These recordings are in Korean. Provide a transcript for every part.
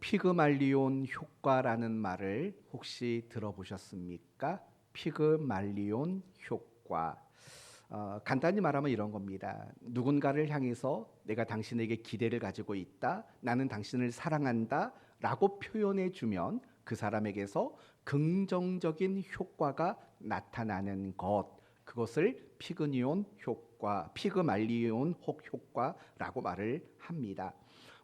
피그말리온 효과라는 말을 혹시 들어보셨습니까? 피그말리온 효과. 간단히 말하면 이런 겁니다. 누군가를 향해서 내가 당신에게 기대를 가지고 있다, 나는 당신을 사랑한다 라고 표현해 주면 그 사람에게서 긍정적인 효과가 나타나는 것, 그것을 피그니온 효과, 피그말리온 효과라고 말을 합니다.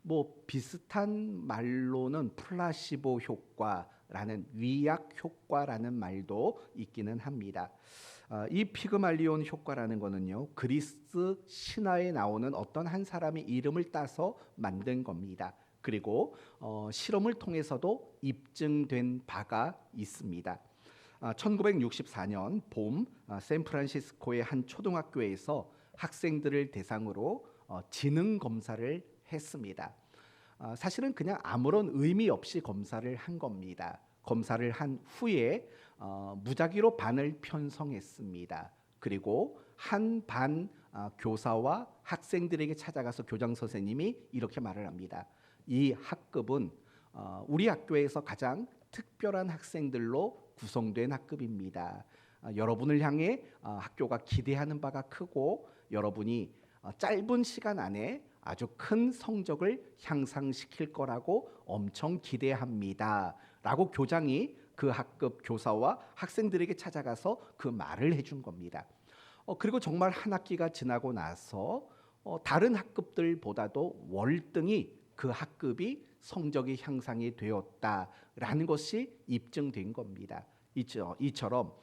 뭐 비슷한 말로는 플라시보 효과라는 위약 효과라는 말도 있기는 합니다. 이 피그말리온 효과라는 거는요, 그리스 신화에 나오는 어떤 한 사람의 이름을 따서 만든 겁니다. 그리고 실험을 통해서도 입증된 바가 있습니다. 1964년 봄 샌프란시스코의 한 초등학교에서 학생들을 대상으로 지능 검사를 했습니다. 사실은 그냥 아무런 의미 없이 검사를 한 겁니다. 검사를 한 후에 무작위로 반을 편성했습니다. 그리고 한 반 교사와 학생들에게 찾아가서 교장 선생님이 이렇게 말을 합니다. 이 학급은 우리 학교에서 가장 특별한 학생들로 구성된 학급입니다. 여러분을 향해 학교가 기대하는 바가 크고 여러분이 짧은 시간 안에 아주 큰 성적을 향상시킬 거라고 엄청 기대합니다. 라고 교장이 그 학급 교사와 학생들에게 찾아가서 그 말을 해준 겁니다. 그리고 정말 한 학기가 지나고 나서 다른 학급들보다도 월등히 그 학급이 성적이 향상이 되었다라는 것이 입증된 겁니다. 이처럼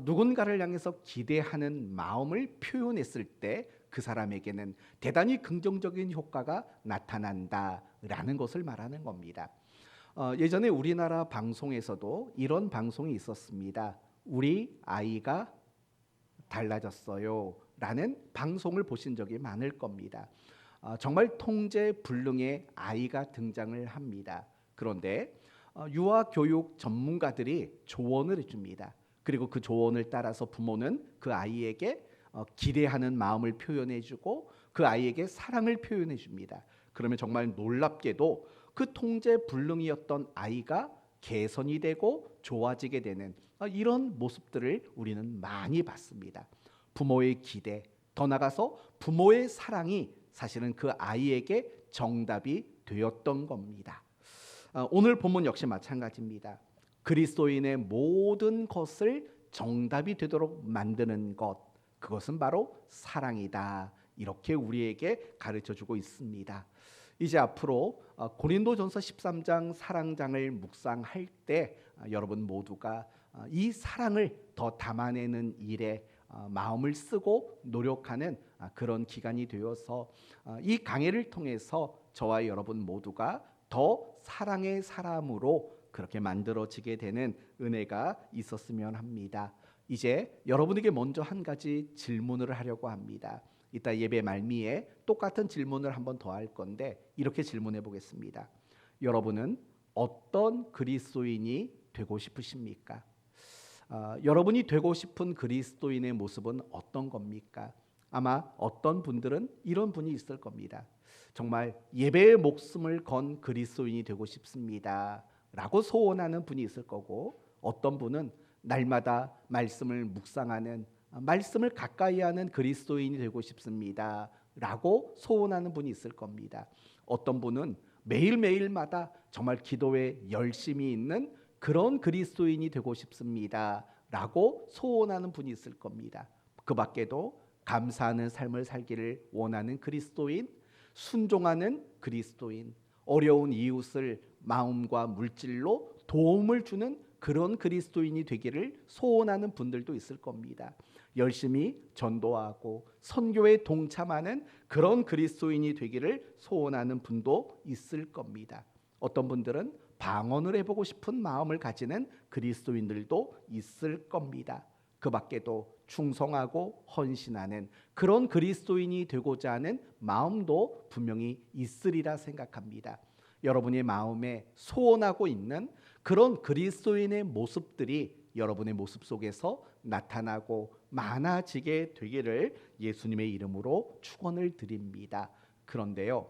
누군가를 향해서 기대하는 마음을 표현했을 때 그 사람에게는 대단히 긍정적인 효과가 나타난다라는 것을 말하는 겁니다. 예전에 우리나라 방송에서도 이런 방송이 있었습니다. 우리 아이가 달라졌어요 라는 방송을 보신 적이 많을 겁니다. 정말 통제불능의 아이가 등장을 합니다. 그런데 유아교육 전문가들이 조언을 해줍니다. 그리고 그 조언을 따라서 부모는 그 아이에게 기대하는 마음을 표현해주고 그 아이에게 사랑을 표현해줍니다. 그러면 정말 놀랍게도 그 통제불능이었던 아이가 개선이 되고 좋아지게 되는 이런 모습들을 우리는 많이 봤습니다. 부모의 기대, 더 나아가서 부모의 사랑이 사실은 그 아이에게 정답이 되었던 겁니다. 오늘 본문 역시 마찬가지입니다. 그리스도인의 모든 것을 정답이 되도록 만드는 것, 그것은 바로 사랑이다. 이렇게 우리에게 가르쳐주고 있습니다. 이제 앞으로 고린도전서 13장 사랑장을 묵상할 때 여러분 모두가 이 사랑을 더 담아내는 일에 마음을 쓰고 노력하는 그런 기간이 되어서 이 강해를 통해서 저와 여러분 모두가 더 사랑의 사람으로 그렇게 만들어지게 되는 은혜가 있었으면 합니다. 이제 여러분에게 먼저 한 가지 질문을 하려고 합니다. 이따 예배 말미에 똑같은 질문을 한번 더 할 건데 이렇게 질문해 보겠습니다. 여러분은 어떤 그리스도인이 되고 싶으십니까? 여러분이 되고 싶은 그리스도인의 모습은 어떤 겁니까? 아마 어떤 분들은 이런 분이 있을 겁니다. 정말 예배의 목숨을 건 그리스도인이 되고 싶습니다 라고 소원하는 분이 있을 거고, 어떤 분은 날마다 말씀을 묵상하는, 말씀을 가까이 하는 그리스도인이 되고 싶습니다 라고 소원하는 분이 있을 겁니다. 어떤 분은 매일매일마다 정말 기도에 열심히 있는 그런 그리스도인이 되고 싶습니다 라고 소원하는 분이 있을 겁니다. 그 밖에도 감사하는 삶을 살기를 원하는 그리스도인, 순종하는 그리스도인, 어려운 이웃을 마음과 물질로 도움을 주는 그런 그리스도인이 되기를 소원하는 분들도 있을 겁니다. 열심히 전도하고 선교에 동참하는 그런 그리스도인이 되기를 소원하는 분도 있을 겁니다. 어떤 분들은 방언을 해보고 싶은 마음을 가지는 그리스도인들도 있을 겁니다. 그 밖에도 충성하고 헌신하는 그런 그리스도인이 되고자 하는 마음도 분명히 있으리라 생각합니다. 여러분의 마음에 소원하고 있는 그런 그리스도인의 모습들이 여러분의 모습 속에서 나타나고 많아지게 되기를 예수님의 이름으로 축원을 드립니다. 그런데요,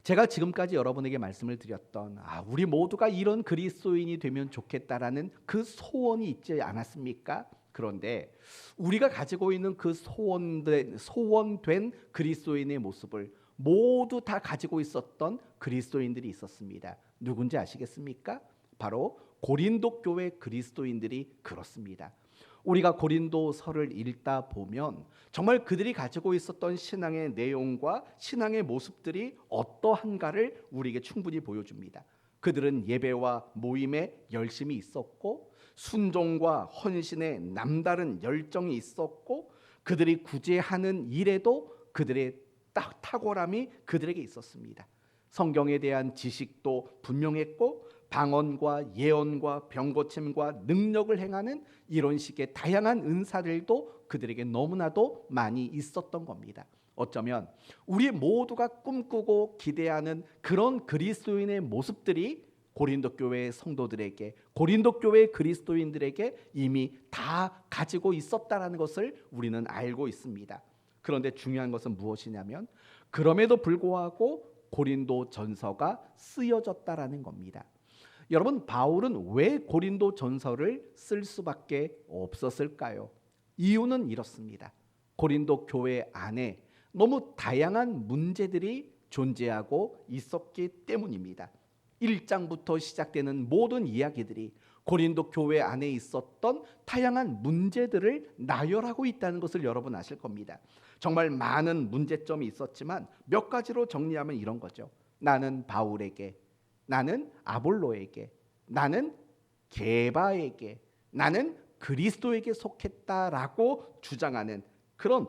제가 지금까지 여러분에게 말씀을 드렸던 우리 모두가 이런 그리스도인이 되면 좋겠다라는 그 소원이 있지 않았습니까? 그런데 우리가 가지고 있는 그 소원된 그리스도인의 모습을 모두 다 가지고 있었던 그리스도인들이 있었습니다. 누군지 아시겠습니까? 바로 고린도 교회 그리스도인들이 그렇습니다. 우리가 고린도서를 읽다 보면 정말 그들이 가지고 있었던 신앙의 내용과 신앙의 모습들이 어떠한가를 우리에게 충분히 보여줍니다. 그들은 예배와 모임에 열심이 있었고 순종과 헌신에 남다른 열정이 있었고 그들이 구제하는 일에도 그들의 탁월함이 그들에게 있었습니다. 성경에 대한 지식도 분명했고 방언과 예언과 병고침과 능력을 행하는 이런 식의 다양한 은사들도 그들에게 너무나도 많이 있었던 겁니다. 어쩌면 우리 모두가 꿈꾸고 기대하는 그런 그리스도인의 모습들이 고린도 교회의 성도들에게, 고린도 교회의 그리스도인들에게 이미 다 가지고 있었다는 것을 우리는 알고 있습니다. 그런데 중요한 것은 무엇이냐면 그럼에도 불구하고 고린도 전서가 쓰여졌다라는 겁니다. 여러분, 바울은 왜 고린도 전서를 쓸 수밖에 없었을까요? 이유는 이렇습니다. 고린도 교회 안에 너무 다양한 문제들이 존재하고 있었기 때문입니다. 1장부터 시작되는 모든 이야기들이 고린도 교회 안에 있었던 다양한 문제들을 나열하고 있다는 것을 여러분 아실 겁니다. 정말 많은 문제점이 있었지만 몇 가지로 정리하면 이런 거죠. 나는 바울에게, 나는 아볼로에게, 나는 게바에게, 나는 그리스도에게 속했다라고 주장하는 그런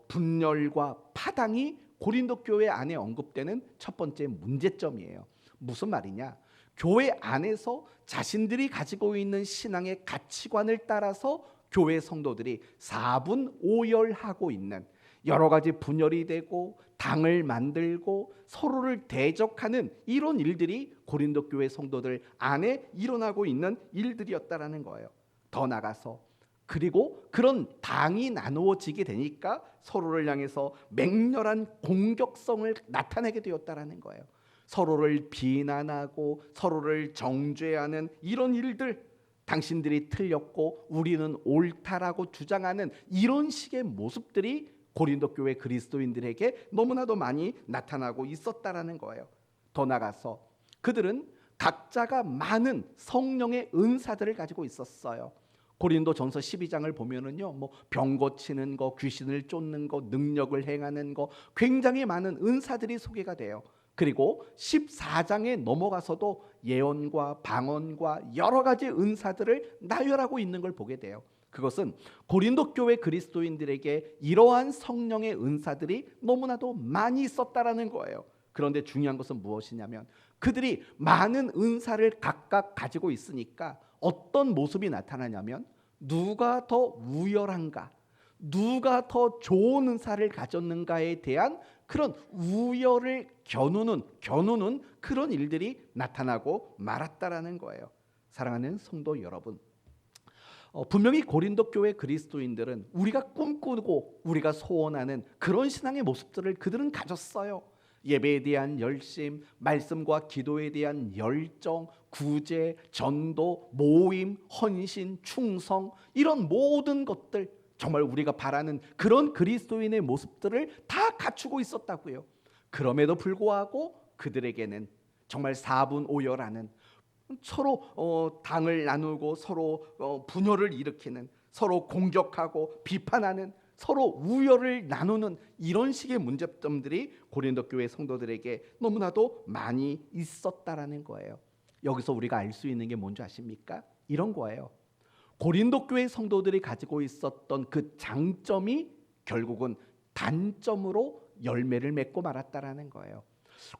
분열과 파당이 고린도 교회 안에 언급되는 첫 번째 문제점이에요. 무슨 말이냐? 교회 안에서 자신들이 가지고 있는 신앙의 가치관을 따라서 교회 성도들이 사분오열하고 있는 여러 가지 분열이 되고 당을 만들고 서로를 대적하는 이런 일들이 고린도 교회 성도들 안에 일어나고 있는 일들이었다라는 거예요. 더 나가서 그리고 그런 당이 나누어지게 되니까 서로를 향해서 맹렬한 공격성을 나타내게 되었다라는 거예요. 서로를 비난하고 서로를 정죄하는 이런 일들, 당신들이 틀렸고 우리는 옳다라고 주장하는 이런 식의 모습들이 고린도 교회 그리스도인들에게 너무나도 많이 나타나고 있었다라는 거예요. 더 나가서 그들은 각자가 많은 성령의 은사들을 가지고 있었어요. 고린도 전서 12장을 보면은요, 병 고치는 거, 귀신을 쫓는 거, 능력을 행하는 거, 굉장히 많은 은사들이 소개가 돼요. 그리고 14장에 넘어가서도 예언과 방언과 여러 가지 은사들을 나열하고 있는 걸 보게 돼요. 그것은 고린도 교회 그리스도인들에게 이러한 성령의 은사들이 너무나도 많이 있었다라는 거예요. 그런데 중요한 것은 무엇이냐면 그들이 많은 은사를 각각 가지고 있으니까 어떤 모습이 나타나냐면 누가 더 우열한가, 누가 더 좋은 은사를 가졌는가에 대한 그런 우열을 겨누는 그런 일들이 나타나고 말았다라는 거예요. 사랑하는 성도 여러분, 분명히 고린도 교회 그리스도인들은 우리가 꿈꾸고 우리가 소원하는 그런 신앙의 모습들을 그들은 가졌어요. 예배에 대한 열심, 말씀과 기도에 대한 열정, 구제, 전도, 모임, 헌신, 충성, 이런 모든 것들, 정말 우리가 바라는 그런 그리스도인의 모습들을 다 갖추고 있었다고요. 그럼에도 불구하고 그들에게는 정말 사분오열하는, 서로 당을 나누고 서로 분열을 일으키는, 서로 공격하고 비판하는, 서로 우열을 나누는 이런 식의 문제점들이 고린도 교회 성도들에게 너무나도 많이 있었다라는 거예요. 여기서 우리가 알 수 있는 게 뭔지 아십니까? 이런 거예요. 고린도 교회 성도들이 가지고 있었던 그 장점이 결국은 단점으로 열매를 맺고 말았다라는 거예요.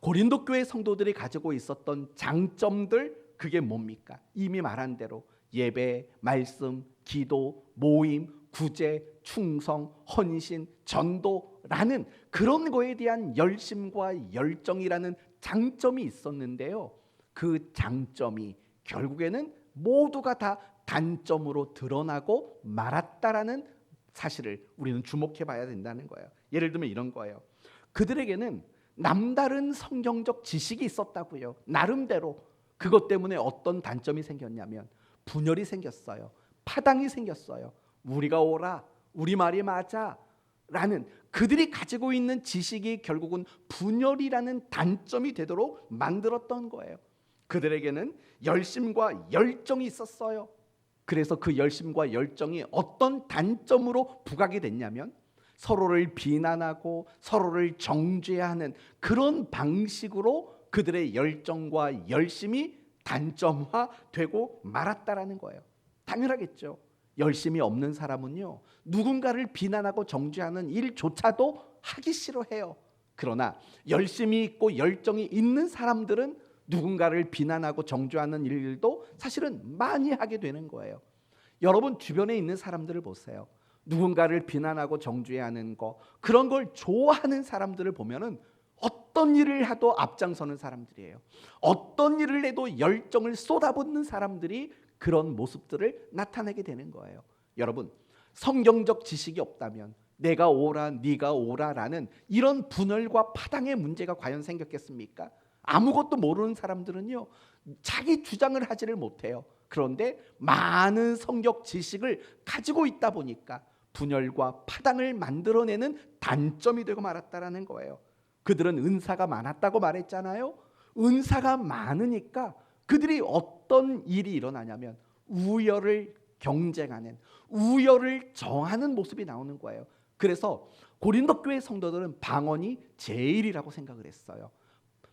고린도 교회 성도들이 가지고 있었던 장점들, 그게 뭡니까? 이미 말한 대로 예배, 말씀, 기도, 모임, 구제, 충성, 헌신, 전도라는 그런 거에 대한 열심과 열정이라는 장점이 있었는데요. 그 장점이 결국에는 모두가 다 단점으로 드러나고 말았다라는 사실을 우리는 주목해 봐야 된다는 거예요. 예를 들면 이런 거예요. 그들에게는 남다른 성경적 지식이 있었다고요. 나름대로. 그것 때문에 어떤 단점이 생겼냐면 분열이 생겼어요. 파당이 생겼어요. 우리가 옳아, 우리 말이 맞아 라는 그들이 가지고 있는 지식이 결국은 분열이라는 단점이 되도록 만들었던 거예요. 그들에게는 열심과 열정이 있었어요. 그래서 그 열심과 열정이 어떤 단점으로 부각이 됐냐면 서로를 비난하고 서로를 정죄하는 그런 방식으로 그들의 열정과 열심이 단점화되고 말았다라는 거예요. 당연하겠죠. 열심이 없는 사람은요, 누군가를 비난하고 정죄하는 일조차도 하기 싫어해요. 그러나 열심이 있고 열정이 있는 사람들은 누군가를 비난하고 정죄하는 일도 사실은 많이 하게 되는 거예요. 여러분 주변에 있는 사람들을 보세요. 누군가를 비난하고 정죄하는 거, 그런 걸 좋아하는 사람들을 보면은 어떤 일을 해도 앞장서는 사람들이에요. 어떤 일을 해도 열정을 쏟아붓는 사람들이 그런 모습들을 나타내게 되는 거예요. 여러분, 성경적 지식이 없다면 내가 옳아, 네가 옳아라는 이런 분열과 파당의 문제가 과연 생겼겠습니까? 아무것도 모르는 사람들은요, 자기 주장을 하지를 못해요. 그런데 많은 성경 지식을 가지고 있다 보니까 분열과 파당을 만들어내는 단점이 되고 말았다라는 거예요. 그들은 은사가 많았다고 말했잖아요. 은사가 많으니까 그들이 어떤 일이 일어나냐면 우열을 경쟁하는, 우열을 정하는 모습이 나오는 거예요. 그래서 고린도 교회 성도들은 방언이 제일이라고 생각을 했어요.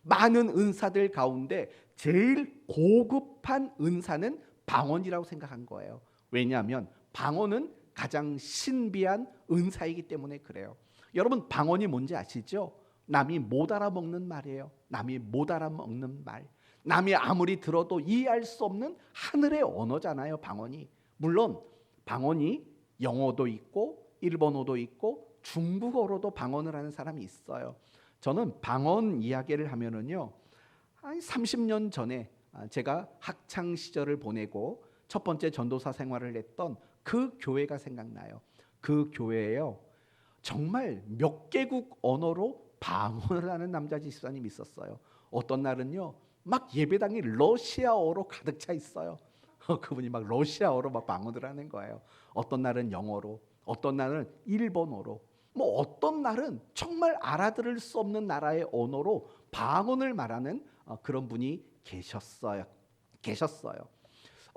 많은 은사들 가운데 제일 고급한 은사는 방언이라고 생각한 거예요. 왜냐하면 방언은 가장 신비한 은사이기 때문에 그래요. 여러분, 방언이 뭔지 아시죠? 남이 못 알아먹는 말이에요. 남이 못 알아먹는 말. 남이 아무리 들어도 이해할 수 없는 하늘의 언어잖아요, 방언이. 물론 방언이 영어도 있고 일본어도 있고 중국어로도 방언을 하는 사람이 있어요. 저는 방언 이야기를 하면은요, 한 30년 전에 제가 학창 시절을 보내고 첫 번째 전도사 생활을 했던 그 교회가 생각나요. 그 교회에요, 정말 몇 개국 언어로 방언을 하는 남자 집사님이 있었어요. 어떤 날은요, 막 예배당이 러시아어로 가득 차 있어요. 그분이 막 러시아어로 막 방언을 하는 거예요. 어떤 날은 영어로, 어떤 날은 일본어로, 뭐 어떤 날은 정말 알아들을 수 없는 나라의 언어로 방언을 말하는 그런 분이 계셨어요.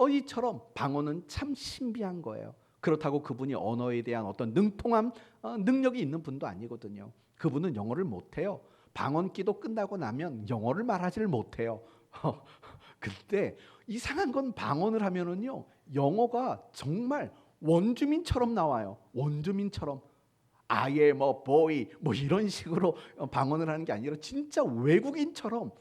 이처럼 방언은 참 신비한 거예요. 그렇다고 그분이 언어에 대한 어떤 능통한 능력이 있는 분도 아니거든요. 그분은 영어를 못해요. 방언기도 끝나고 나면 영어를 말하지를 못해요. 그때 이상한 건 방언을 하면은요, 영어가 정말 원주민처럼 나와요. 원주민처럼. I am a boy 뭐 이런 식으로 방언을 하는 게 아니라 진짜 외국인처럼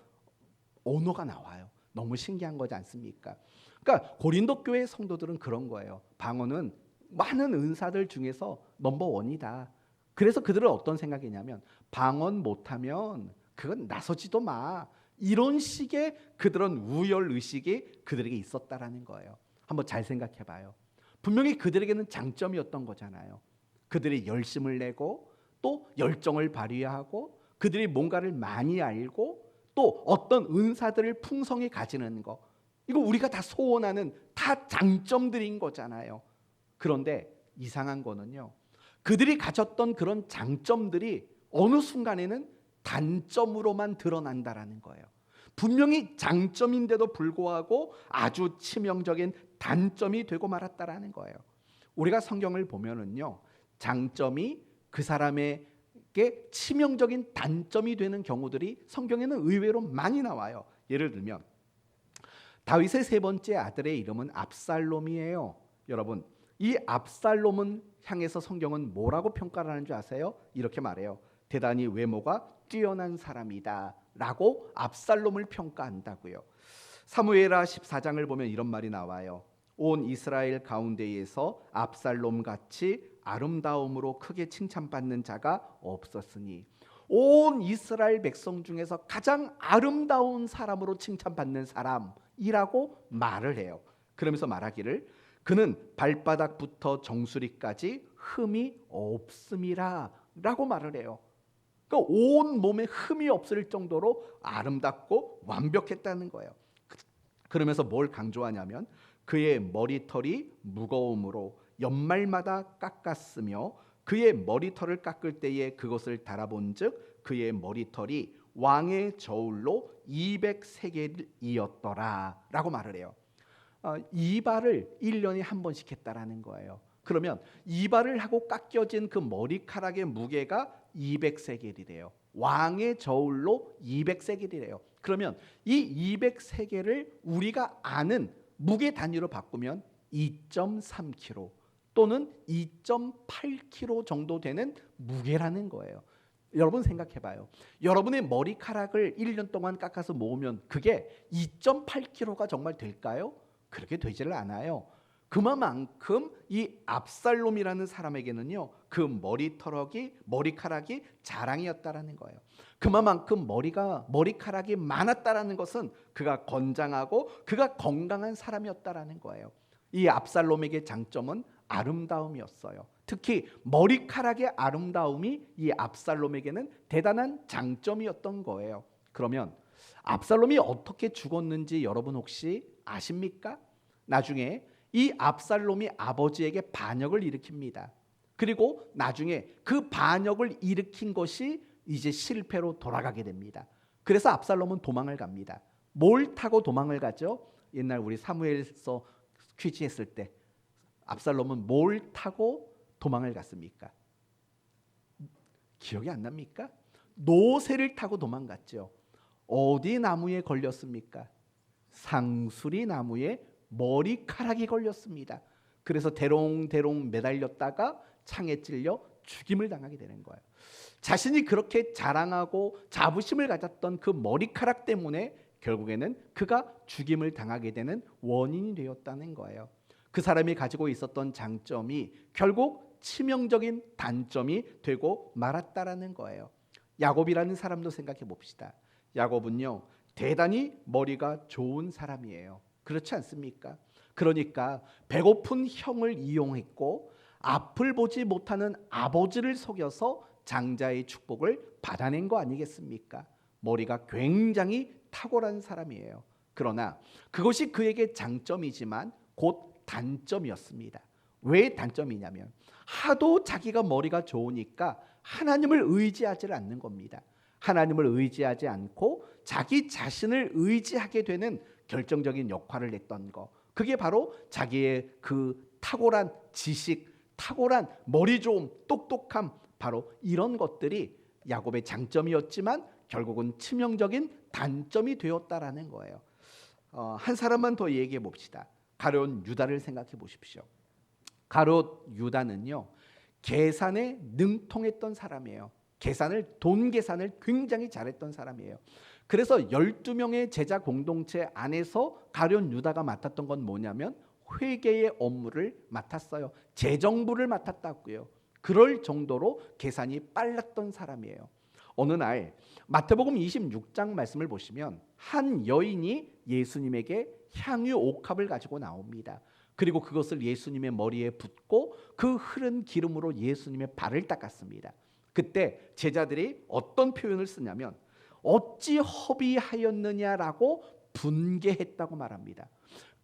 언어가 나와요. 너무 신기한 거지 않습니까? 그러니까 고린도 교회 성도들은 그런 거예요. 방언은 많은 은사들 중에서 넘버 원이다. 그래서 그들은 어떤 생각이냐면 방언 못하면 그건 나서지도 마. 이런 식의 그들은 우열 의식이 그들에게 있었다라는 거예요. 한번 잘 생각해 봐요. 분명히 그들에게는 장점이었던 거잖아요. 그들이 열심을 내고 또 열정을 발휘하고 그들이 뭔가를 많이 알고 또 어떤 은사들을 풍성히 가지는 거, 이거 우리가 다 소원하는 다 장점들인 거잖아요. 그런데 이상한 거는요, 그들이 가졌던 그런 장점들이 어느 순간에는 단점으로만 드러난다라는 거예요. 분명히 장점인데도 불구하고 아주 치명적인 단점이 되고 말았다라는 거예요. 우리가 성경을 보면은요, 장점이 그 사람에게 치명적인 단점이 되는 경우들이 성경에는 의외로 많이 나와요. 예를 들면 다윗의 세 번째 아들의 이름은 압살롬이에요. 여러분, 이 압살롬은 향해서 성경은 뭐라고 평가를 하는 줄 아세요? 이렇게 말해요. 대단히 외모가 뛰어난 사람이다 라고 압살롬을 평가한다고요. 사무엘하 14장을 보면 이런 말이 나와요. 온 이스라엘 가운데에서 압살롬같이 아름다움으로 크게 칭찬받는 자가 없었으니, 온 이스라엘 백성 중에서 가장 아름다운 사람으로 칭찬받는 사람이라고 말을 해요. 그러면서 말하기를 그는 발바닥부터 정수리까지 흠이 없음이라 라고 말을 해요. 그 온 몸에 흠이 없을 정도로 아름답고 완벽했다는 거예요. 그러면서 뭘 강조하냐면 그의 머리털이 무거움으로 연말마다 깎았으며 그의 머리털을 깎을 때에 그것을 달아본즉 그의 머리털이 왕의 저울로 200세겔이었더라 라고 말을 해요. 이발을 1년에 한 번씩 했다라는 거예요. 그러면 이발을 하고 깎여진 그 머리카락의 무게가 200세겔이래요. 왕의 저울로 200세겔이래요. 그러면 이 200세겔을 우리가 아는 무게 단위로 바꾸면 2.3kg 또는 2.8kg 정도 되는 무게라는 거예요. 여러분 생각해봐요. 여러분의 머리카락을 1년 동안 깎아서 모으면 그게 2.8kg가 정말 될까요? 그렇게 되지를 않아요. 그만큼 이 압살롬이라는 사람에게는요, 그 머리카락이 자랑이었다라는 거예요. 그만큼 머리카락이 많았다라는 것은 그가 건장하고 그가 건강한 사람이었다라는 거예요. 이 압살롬에게 장점은 아름다움이었어요. 특히 머리카락의 아름다움이 이 압살롬에게는 대단한 장점이었던 거예요. 그러면 압살롬이 어떻게 죽었는지 여러분 혹시 아십니까? 나중에 이 압살롬이 아버지에게 반역을 일으킵니다. 그리고 나중에 그 반역을 일으킨 것이 이제 실패로 돌아가게 됩니다. 그래서 압살롬은 도망을 갑니다. 뭘 타고 도망을 가죠? 옛날 우리 사무엘서 퀴즈 했을 때 압살롬은 뭘 타고 도망을 갔습니까? 기억이 안 납니까? 노새를 타고 도망갔죠. 어디 나무에 걸렸습니까? 상수리 나무에 머리카락이 걸렸습니다. 그래서 대롱대롱 매달렸다가 창에 찔려 죽임을 당하게 되는 거예요. 자신이 그렇게 자랑하고 자부심을 가졌던 그 머리카락 때문에 결국에는 그가 죽임을 당하게 되는 원인이 되었다는 거예요. 그 사람이 가지고 있었던 장점이 결국 치명적인 단점이 되고 말았다라는 거예요. 야곱이라는 사람도 생각해 봅시다. 야곱은요, 대단히 머리가 좋은 사람이에요. 그렇지 않습니까? 그러니까 배고픈 형을 이용했고 앞을 보지 못하는 아버지를 속여서 장자의 축복을 받아낸 거 아니겠습니까? 머리가 굉장히 탁월한 사람이에요. 그러나 그것이 그에게 장점이지만 곧 단점이었습니다. 왜 단점이냐면 하도 자기가 머리가 좋으니까 하나님을 의지하지 않는 겁니다. 하나님을 의지하지 않고 자기 자신을 의지하게 되는 결정적인 역할을 했던 거. 그게 바로 자기의 그 탁월한 지식, 탁월한 머리 좋음, 똑똑함, 바로 이런 것들이 야곱의 장점이었지만 결국은 치명적인 단점이 되었다라는 거예요. 한 사람만 더 얘기해 봅시다. 가룟 유다를 생각해 보십시오. 가룟 유다는요, 계산에 능통했던 사람이에요. 돈 계산을 굉장히 잘했던 사람이에요. 그래서 12명의 제자 공동체 안에서 가룟 유다가 맡았던 건 뭐냐면 회계의 업무를 맡았어요. 재정부를 맡았다고요. 그럴 정도로 계산이 빨랐던 사람이에요. 어느 날 마태복음 26장 말씀을 보시면 한 여인이 예수님에게 향유 옥합을 가지고 나옵니다. 그리고 그것을 예수님의 머리에 붓고 그 흐른 기름으로 예수님의 발을 닦았습니다. 그때 제자들이 어떤 표현을 쓰냐면 어찌 허비하였느냐라고 분개했다고 말합니다.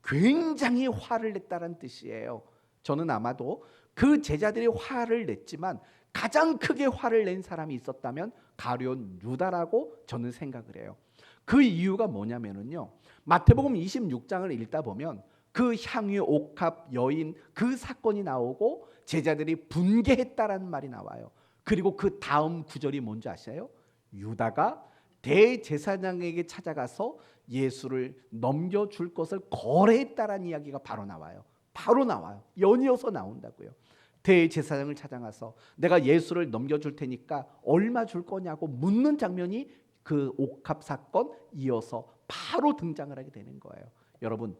굉장히 화를 냈다는 뜻이에요. 저는 아마도 그 제자들이 화를 냈지만 가장 크게 화를 낸 사람이 있었다면 가룟 유다라고 저는 생각을 해요. 그 이유가 뭐냐면요, 마태복음 26장을 읽다 보면 그 향유 옥합 여인 그 사건이 나오고 제자들이 분개했다라는 말이 나와요. 그리고 그 다음 구절이 뭔지 아세요? 유다가 대제사장에게 찾아가서 예수를 넘겨줄 것을 거래했다라는 이야기가 바로 나와요. 연이어서 나온다고요. 대제사장을 찾아가서 내가 예수를 넘겨줄 테니까 얼마 줄 거냐고 묻는 장면이 그 옥합 사건 이어서 바로 등장을 하게 되는 거예요. 여러분,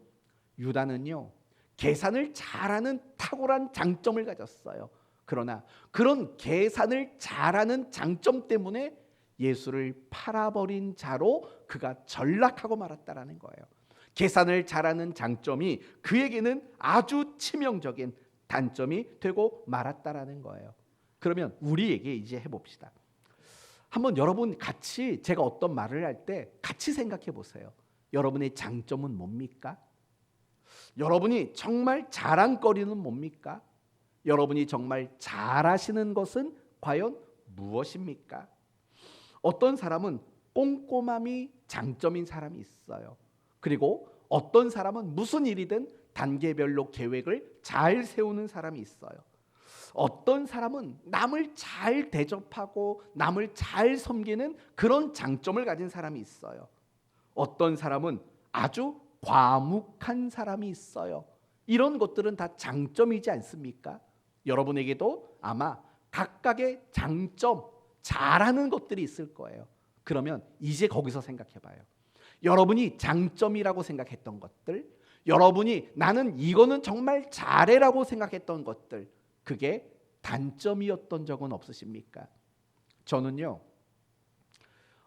유다는요, 계산을 잘하는 탁월한 장점을 가졌어요. 그러나 그런 계산을 잘하는 장점 때문에 예수를 팔아버린 자로 그가 전락하고 말았다라는 거예요. 계산을 잘하는 장점이 그에게는 아주 치명적인 단점이 되고 말았다라는 거예요. 그러면 우리에게 이제 해봅시다. 한번 여러분 같이 제가 어떤 말을 할 때 같이 생각해 보세요. 여러분의 장점은 뭡니까? 여러분이 정말 자랑거리는 뭡니까? 여러분이 정말 잘하시는 것은 과연 무엇입니까? 어떤 사람은 꼼꼼함이 장점인 사람이 있어요. 그리고 어떤 사람은 무슨 일이든 단계별로 계획을 잘 세우는 사람이 있어요. 어떤 사람은 남을 잘 대접하고 남을 잘 섬기는 그런 장점을 가진 사람이 있어요. 어떤 사람은 아주 과묵한 사람이 있어요. 이런 것들은 다 장점이지 않습니까? 여러분에게도 아마 각각의 장점, 잘하는 것들이 있을 거예요. 그러면 이제 거기서 생각해 봐요. 여러분이 장점이라고 생각했던 것들, 여러분이 나는 이거는 정말 잘해라고 생각했던 것들, 그게 단점이었던 적은 없으십니까? 저는요,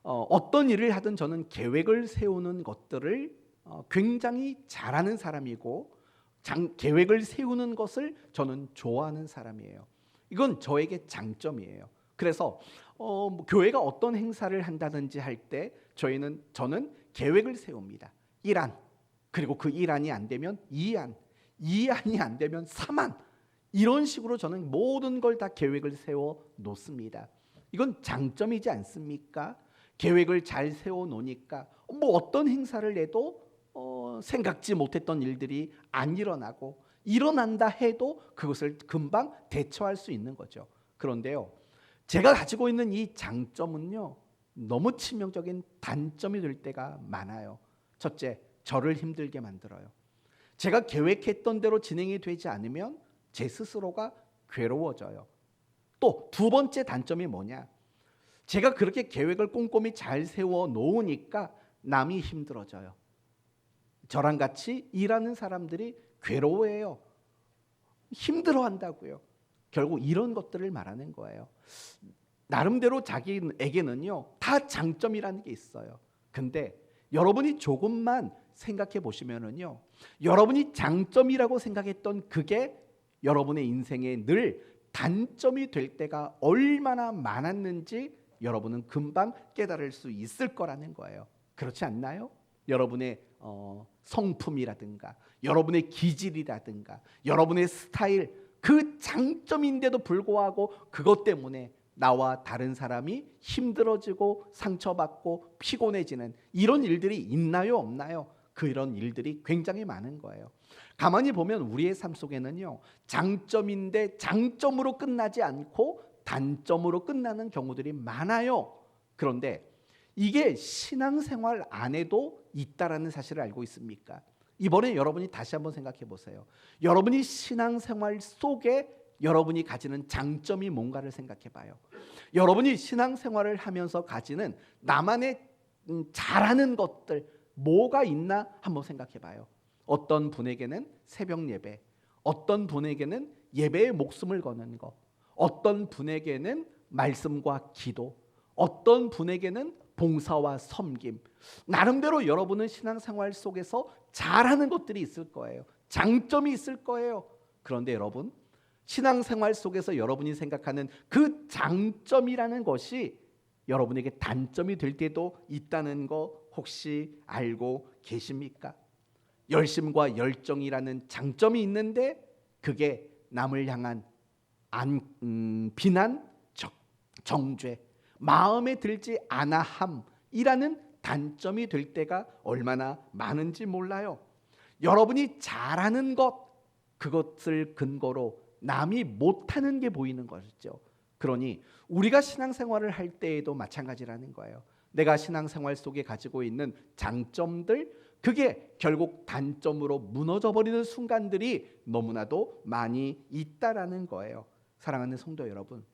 어떤 일을 하든 저는 계획을 세우는 것들을 굉장히 잘하는 사람이고 계획을 세우는 것을 저는 좋아하는 사람이에요. 이건 저에게 장점이에요. 그래서 교회가 어떤 행사를 한다든지 할 때 저는 계획을 세웁니다. 1안, 그리고 그 1안이 안 되면 2안, 2안이 안 되면 3안, 이런 식으로 저는 모든 걸 다 계획을 세워 놓습니다. 이건 장점이지 않습니까? 계획을 잘 세워 놓으니까 뭐 어떤 행사를 해도 생각지 못했던 일들이 안 일어나고, 일어난다 해도 그것을 금방 대처할 수 있는 거죠. 그런데요, 제가 가지고 있는 이 장점은요, 너무 치명적인 단점이 될 때가 많아요. 첫째, 저를 힘들게 만들어요. 제가 계획했던 대로 진행이 되지 않으면 제 스스로가 괴로워져요. 또 두 번째 단점이 뭐냐? 제가 그렇게 계획을 꼼꼼히 잘 세워 놓으니까 남이 힘들어져요. 저랑 같이 일하는 사람들이 괴로워해요. 힘들어한다고요. 결국 이런 것들을 말하는 거예요. 나름대로 자기에게는요, 다 장점이라는 게 있어요. 근데 여러분이 조금만 생각해 보시면은요, 여러분이 장점이라고 생각했던 그게 여러분의 인생에 늘 단점이 될 때가 얼마나 많았는지 여러분은 금방 깨달을 수 있을 거라는 거예요. 그렇지 않나요? 여러분의 성품이라든가 여러분의 기질이라든가 여러분의 스타일, 그 장점인데도 불구하고 그것 때문에 나와 다른 사람이 힘들어지고 상처받고 피곤해지는 이런 일들이 있나요, 없나요? 그런 일들이 굉장히 많은 거예요. 가만히 보면 우리의 삶 속에는요, 장점인데 장점으로 끝나지 않고 단점으로 끝나는 경우들이 많아요. 그런데 이게 신앙생활 안에도 있다라는 사실을 알고 있습니까? 이번에 여러분이 다시 한번 생각해 보세요. 여러분이 신앙생활 속에 여러분이 가지는 장점이 뭔가를 생각해 봐요. 여러분이 신앙생활을 하면서 가지는 나만의 잘하는 것들 뭐가 있나 한번 생각해 봐요. 어떤 분에게는 새벽 예배, 어떤 분에게는 예배에 목숨을 거는 것, 어떤 분에게는 말씀과 기도, 어떤 분에게는 봉사와 섬김. 나름대로 여러분은 신앙생활 속에서 잘하는 것들이 있을 거예요. 장점이 있을 거예요. 그런데 여러분, 신앙생활 속에서 여러분이 생각하는 그 장점이라는 것이 여러분에게 단점이 될 때도 있다는 거 혹시 알고 계십니까? 열심과 열정이라는 장점이 있는데 그게 남을 향한 비난, 정죄, 마음에 들지 않아함이라는 단점이 될 때가 얼마나 많은지 몰라요. 여러분이 잘하는 것, 그것을 근거로 남이 못하는 게 보이는 것이죠. 그러니 우리가 신앙생활을 할 때에도 마찬가지라는 거예요. 내가 신앙생활 속에 가지고 있는 장점들, 그게 결국 단점으로 무너져버리는 순간들이 너무나도 많이 있다라는 거예요. 사랑하는 성도 여러분,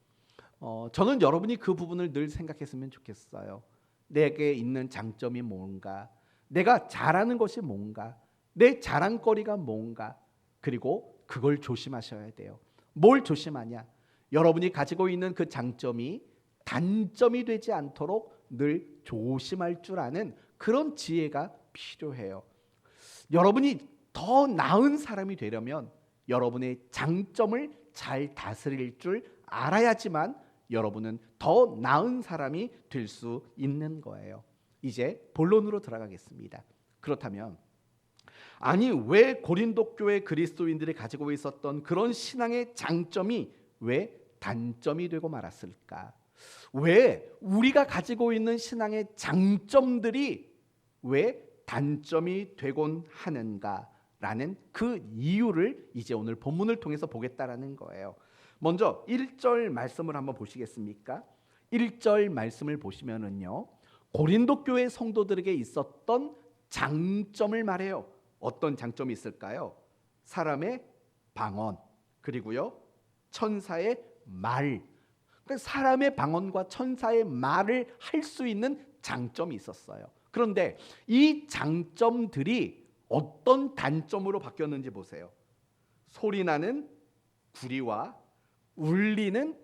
저는 여러분이 그 부분을 늘 생각했으면 좋겠어요. 내게 있는 장점이 뭔가, 내가 잘하는 것이 뭔가, 내 자랑거리가 뭔가, 그리고 그걸 조심하셔야 돼요. 뭘 조심하냐? 여러분이 가지고 있는 그 장점이 단점이 되지 않도록 늘 조심할 줄 아는 그런 지혜가 필요해요. 여러분이 더 나은 사람이 되려면 여러분의 장점을 잘 다스릴 줄 알아야지만 여러분은 더 나은 사람이 될 수 있는 거예요. 이제 본론으로 들어가겠습니다. 그렇다면 아니 왜 고린도 교회 그리스도인들이 가지고 있었던 그런 신앙의 장점이 왜 단점이 되고 말았을까? 왜 우리가 가지고 있는 신앙의 장점들이 왜 단점이 되곤 하는가라는 그 이유를 이제 오늘 본문을 통해서 보겠다라는 거예요. 먼저 1절 말씀을 한번 보시겠습니까? 1절 말씀을 보시면은요, 고린도 교회 성도들에게 있었던 장점을 말해요. 어떤 장점이 있을까요? 사람의 방언, 그리고요 천사의 말. 그러니까 사람의 방언과 천사의 말을 할 수 있는 장점이 있었어요. 그런데 이 장점들이 어떤 단점으로 바뀌었는지 보세요. 소리나는 구리와 울리는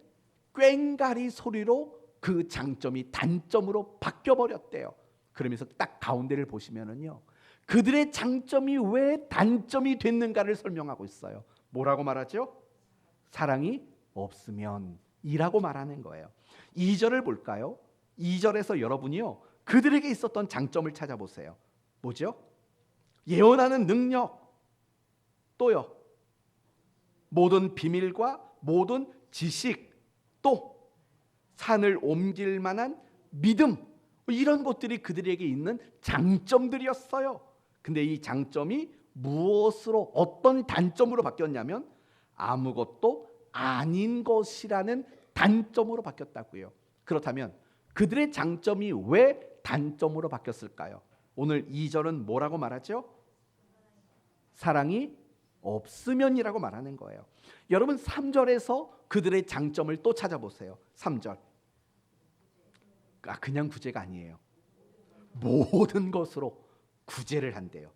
꽹과리 소리로 그 장점이 단점으로 바뀌어버렸대요. 그러면서 딱 가운데를 보시면은요, 그들의 장점이 왜 단점이 됐는가를 설명하고 있어요. 뭐라고 말하죠? 사랑이 없으면 이라고 말하는 거예요. 2절을 볼까요? 2절에서 여러분이요, 그들에게 있었던 장점을 찾아보세요. 뭐죠? 예언하는 능력, 또요 모든 비밀과 모든 지식, 또 산을 옮길 만한 믿음, 이런 것들이 그들에게 있는 장점들이었어요. 근데 이 장점이 무엇으로, 어떤 단점으로 바뀌었냐면 아무것도 아닌 것이라는 단점으로 바뀌었다고요. 그렇다면 그들의 장점이 왜 단점으로 바뀌었을까요? 오늘 2절은 뭐라고 말하죠? 사랑이 없으면이라고 말하는 거예요. 여러분 3절에서 그들의 장점을 또 찾아보세요. 3절. 그냥 구제가 아니에요. 모든 것으로 구제를 한대요.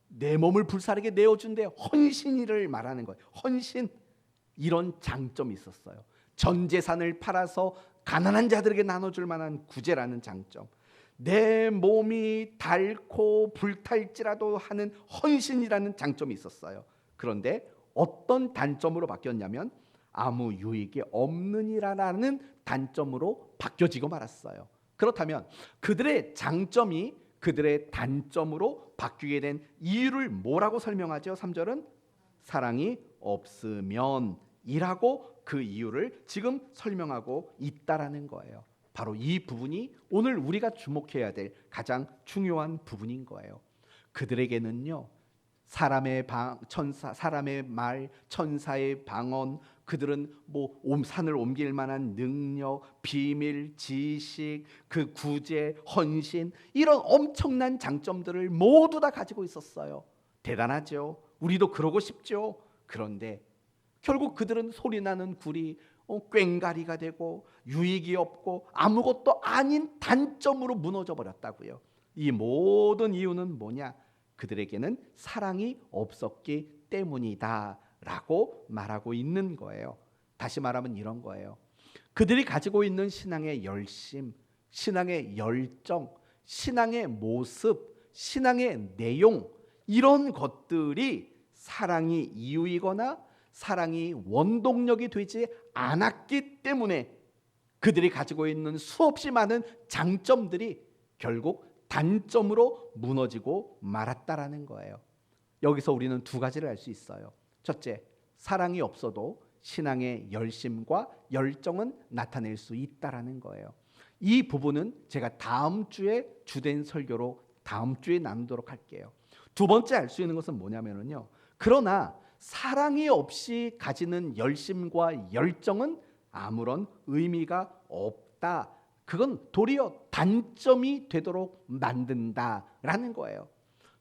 내 몸을 불사르게 내어준대요. 헌신을 말하는 거예요. 헌신. 이런 장점이 있었어요. 전 재산을 팔아서 가난한 자들에게 나눠줄 만한 구제라는 장점, 내 몸이 닳고 불탈지라도 하는 헌신이라는 장점이 있었어요. 그런데 어떤 단점으로 바뀌었냐면 아무 유익이 없느니라라는 단점으로 바뀌어지고 말았어요. 그렇다면 그들의 장점이 그들의 단점으로 바뀌게 된 이유를 뭐라고 설명하죠? 3절은 사랑이 없으면 이라고 그 이유를 지금 설명하고 있다라는 거예요. 바로 이 부분이 오늘 우리가 주목해야 될 가장 중요한 부분인 거예요. 그들에게는요, 사람의 말, 천사의 방언, 그들은 산을 옮길 만한 능력, 비밀, 지식, 그 구제, 헌신, 이런 엄청난 장점들을 모두 다 가지고 있었어요. 대단하죠. 우리도 그러고 싶죠. 그런데 결국 그들은 소리나는 구리, 꽹과리가 되고 유익이 없고 아무것도 아닌 단점으로 무너져 버렸다고요. 이 모든 이유는 뭐냐? 그들에게는 사랑이 없었기 때문이다 라고 말하고 있는 거예요. 다시 말하면 이런 거예요. 그들이 가지고 있는 신앙의 열심, 신앙의 열정, 신앙의 모습, 신앙의 내용, 이런 것들이 사랑이 이유이거나 사랑이 원동력이 되지 않았기 때문에 그들이 가지고 있는 수없이 많은 장점들이 결국 단점으로 무너지고 말았다라는 거예요. 여기서 우리는 두 가지를 알 수 있어요. 첫째, 사랑이 없어도 신앙의 열심과 열정은 나타낼 수 있다라는 거예요. 이 부분은 제가 다음 주에 주된 설교로 다음 주에 나누도록 할게요. 두 번째 알 수 있는 것은 뭐냐면요, 그러나 사랑이 없이 가지는 열심과 열정은 아무런 의미가 없다. 그건 도리어 단점이 되도록 만든다라는 거예요.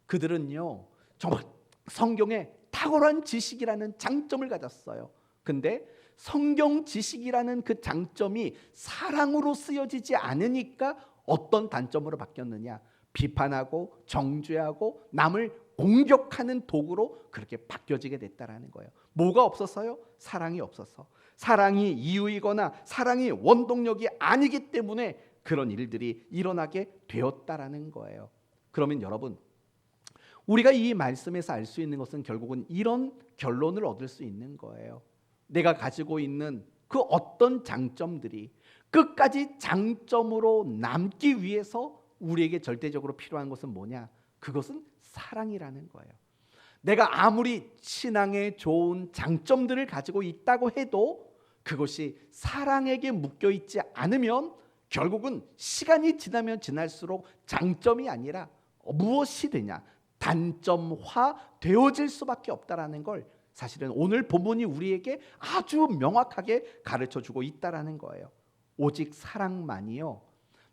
그들은요, 정말 성경에 탁월한 지식이라는 장점을 가졌어요. 근데 성경 지식이라는 그 장점이 사랑으로 쓰여지지 않으니까 어떤 단점으로 바뀌었느냐? 비판하고 정죄하고 남을 공격하는 도구로 그렇게 바뀌어지게 됐다라는 거예요. 뭐가 없어서요? 사랑이 없어서. 사랑이 이유이거나 사랑이 원동력이 아니기 때문에 그런 일들이 일어나게 되었다라는 거예요. 그러면 여러분, 우리가 이 말씀에서 알 수 있는 것은 결국은 이런 결론을 얻을 수 있는 거예요. 내가 가지고 있는 그 어떤 장점들이 끝까지 장점으로 남기 위해서 우리에게 절대적으로 필요한 것은 뭐냐? 그것은 사랑이라는 거예요. 내가 아무리 신앙에 좋은 장점들을 가지고 있다고 해도 그것이 사랑에게 묶여 있지 않으면 결국은 시간이 지나면 지날수록 장점이 아니라 무엇이 되냐? 단점화 되어질 수밖에 없다라는 걸 사실은 오늘 본문이 우리에게 아주 명확하게 가르쳐주고 있다라는 거예요. 오직 사랑만이요,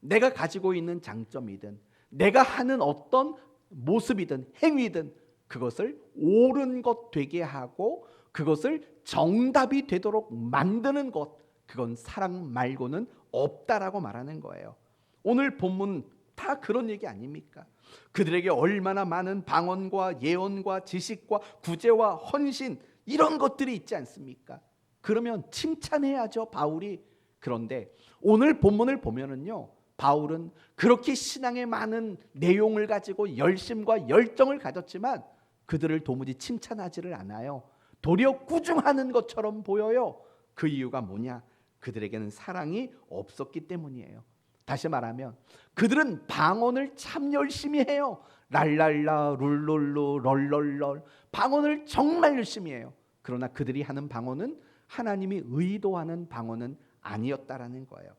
내가 가지고 있는 장점이든 내가 하는 어떤 모습이든 행위든 그것을 옳은 것 되게 하고 그것을 정답이 되도록 만드는 것, 그건 사랑 말고는 없다라고 말하는 거예요. 오늘 본문 다 그런 얘기 아닙니까? 그들에게 얼마나 많은 방언과 예언과 지식과 구제와 헌신 이런 것들이 있지 않습니까? 그러면 칭찬해야죠, 바울이. 그런데 오늘 본문을 보면은요, 바울은 그렇게 신앙에 많은 내용을 가지고 열심과 열정을 가졌지만 그들을 도무지 칭찬하지를 않아요. 도리어 꾸중하는 것처럼 보여요. 그 이유가 뭐냐? 그들에게는 사랑이 없었기 때문이에요. 다시 말하면 그들은 방언을 참 열심히 해요. 랄랄라 룰룰루 럴럴럴 방언을 정말 열심히 해요. 그러나 그들이 하는 방언은 하나님이 의도하는 방언은 아니었다라는 거예요.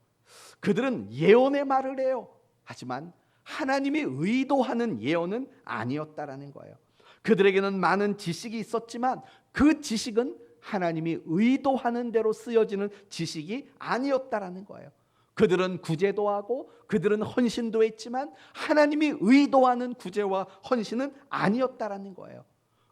그들은 예언의 말을 해요. 하지만 하나님이 의도하는 예언은 아니었다라는 거예요. 그들에게는 많은 지식이 있었지만 그 지식은 하나님이 의도하는 대로 쓰여지는 지식이 아니었다라는 거예요. 그들은 구제도 하고 그들은 헌신도 했지만 하나님이 의도하는 구제와 헌신은 아니었다라는 거예요.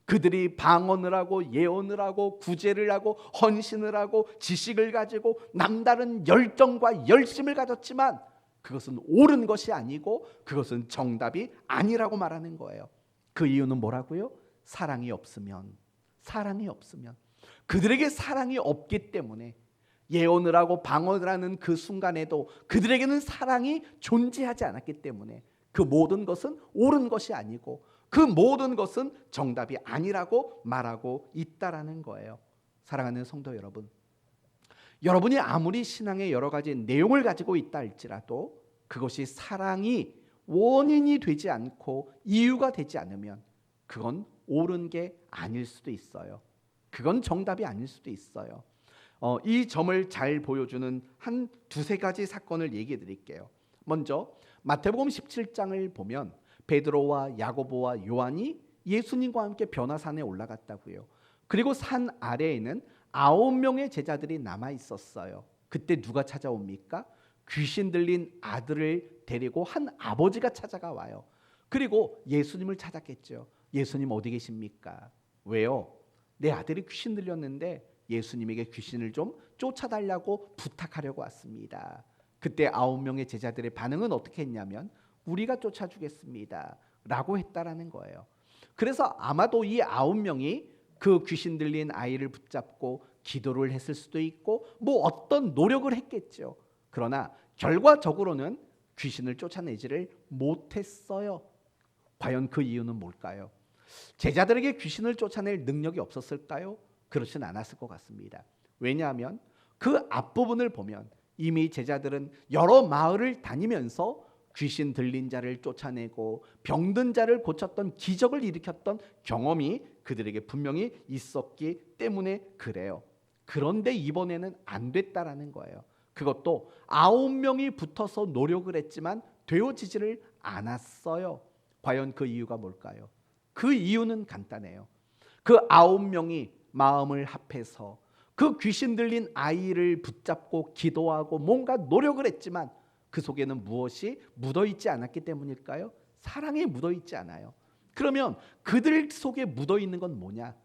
그들이 방언을 하고 예언을 하고 구제를 하고 헌신을 하고 지식을 가지고 남다른 열정과 열심을 가졌지만 그것은 옳은 것이 아니고 그것은 정답이 아니라고 말하는 거예요. 그 이유는 뭐라고요? 사랑이 없으면 그들에게 사랑이 없기 때문에 예언을 하고 방언을 하는 그 순간에도 그들에게는 사랑이 존재하지 않았기 때문에 그 모든 것은 옳은 것이 아니고 그 모든 것은 정답이 아니라고 말하고 있다라는 거예요. 사랑하는 성도 여러분, 여러분이 아무리 신앙의 여러 가지 내용을 가지고 있다 할지라도 그것이 사랑이 원인이 되지 않고 이유가 되지 않으면 그건 옳은 게 아닐 수도 있어요. 그건 정답이 아닐 수도 있어요. 이 점을 잘 보여주는 한 두세 가지 사건을 얘기해 드릴게요. 먼저 마태복음 17장을 보면 베드로와 야고보와 요한이 예수님과 함께 변화산에 올라갔다고요. 그리고 산 아래에는 9명의 제자들이 남아 있었어요. 그때 누가 찾아옵니까? 귀신 들린 아들을 데리고 한 아버지가 찾아가 와요. 그리고 예수님을 찾았겠죠. 예수님 어디 계십니까? 왜요? 내 아들이 귀신 들렸는데 예수님에게 귀신을 좀 쫓아달라고 부탁하려고 왔습니다. 그때 9명의 제자들의 반응은 어떻게 했냐면 우리가 쫓아주겠습니다 라고 했다라는 거예요. 그래서 아마도 이 9명이 그 귀신 들린 아이를 붙잡고 기도를 했을 수도 있고 뭐 어떤 노력을 했겠죠. 그러나 결과적으로는 귀신을 쫓아내지를 못했어요. 과연 그 이유는 뭘까요? 제자들에게 귀신을 쫓아낼 능력이 없었을까요? 그렇진 않았을 것 같습니다. 왜냐하면 그 앞부분을 보면 이미 제자들은 여러 마을을 다니면서 귀신 들린 자를 쫓아내고 병든 자를 고쳤던 기적을 일으켰던 경험이 그들에게 분명히 있었기 때문에 그래요. 그런데 이번에는 안 됐다라는 거예요. 그것도 9명이 붙어서 노력을 했지만 되어지지를 않았어요. 과연 그 이유가 뭘까요? 그 이유는 간단해요. 그 9명이 마음을 합해서 그 귀신 들린 아이를 붙잡고 기도하고 뭔가 노력을 했지만 그 속에는 무엇이 묻어있지 않았기 때문일까요? 사랑이 묻어있지 않아요. 그러면 그들 속에 묻어있는 건 뭐냐?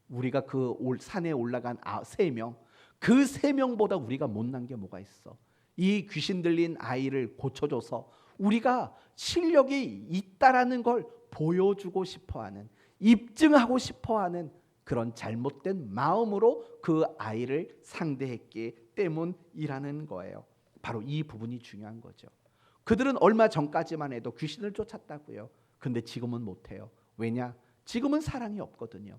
우리가 그 산에 올라간 3명, 그 3명보다 우리가 못난 게 뭐가 있어? 이 귀신 들린 아이를 고쳐줘서 우리가 실력이 있다라는 걸 보여주고 싶어하는, 입증하고 싶어하는 그런 잘못된 마음으로 그 아이를 상대했기 때문이라는 거예요. 바로 이 부분이 중요한 거죠. 그들은 얼마 전까지만 해도 귀신을 쫓았다고요. 근데 지금은 못해요. 왜냐? 지금은 사랑이 없거든요.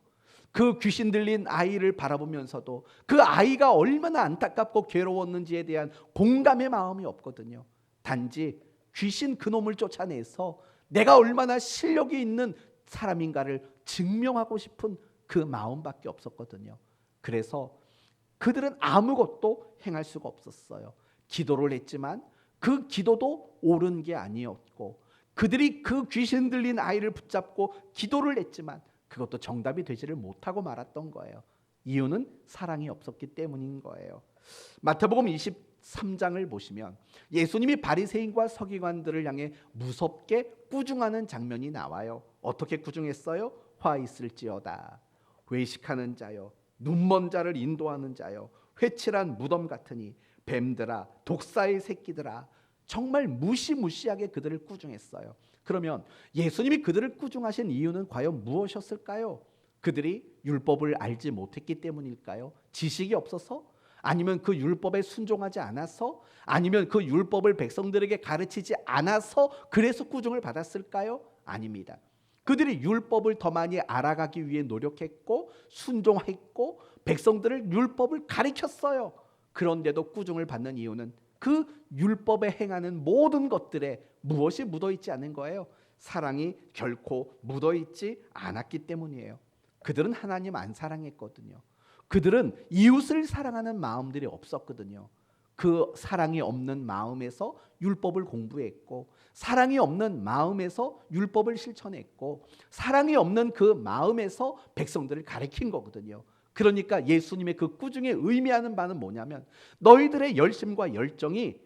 그 귀신 들린 아이를 바라보면서도 그 아이가 얼마나 안타깝고 괴로웠는지에 대한 공감의 마음이 없거든요. 단지 귀신 그놈을 쫓아내서 내가 얼마나 실력이 있는 사람인가를 증명하고 싶은 그 마음밖에 없었거든요. 그래서 그들은 아무것도 행할 수가 없었어요. 기도를 했지만 그 기도도 옳은 게 아니었고, 그들이 그 귀신 들린 아이를 붙잡고 기도를 했지만 그것도 정답이 되지를 못하고 말았던 거예요. 이유는 사랑이 없었기 때문인 거예요. 마태복음 23장을 보시면 예수님이 바리새인과 서기관들을 향해 무섭게 꾸중하는 장면이 나와요. 어떻게 꾸중했어요? 화 있을지어다. 외식하는 자여, 눈먼 자를 인도하는 자여, 회칠한 무덤 같으니, 뱀들아, 독사의 새끼들아. 정말 무시무시하게 그들을 꾸중했어요. 그러면 예수님이 그들을 꾸중하신 이유는 과연 무엇이었을까요? 그들이 율법을 알지 못했기 때문일까요? 지식이 없어서? 아니면 그 율법에 순종하지 않아서? 아니면 그 율법을 백성들에게 가르치지 않아서 그래서 꾸중을 받았을까요? 아닙니다. 그들이 율법을 더 많이 알아가기 위해 노력했고 순종했고 백성들을 율법을 가르쳤어요. 그런데도 꾸중을 받는 이유는 그 율법에 행하는 모든 것들에 무엇이 묻어있지 않은 거예요? 사랑이 결코 묻어있지 않았기 때문이에요. 그들은 하나님 안 사랑했거든요. 그들은 이웃을 사랑하는 마음들이 없었거든요. 그 사랑이 없는 마음에서 율법을 공부했고, 사랑이 없는 마음에서 율법을 실천했고, 사랑이 없는 그 마음에서 백성들을 가르친 거거든요. 그러니까 예수님의 그 꾸중에 의미하는 바는 뭐냐면 너희들의 열심과 열정이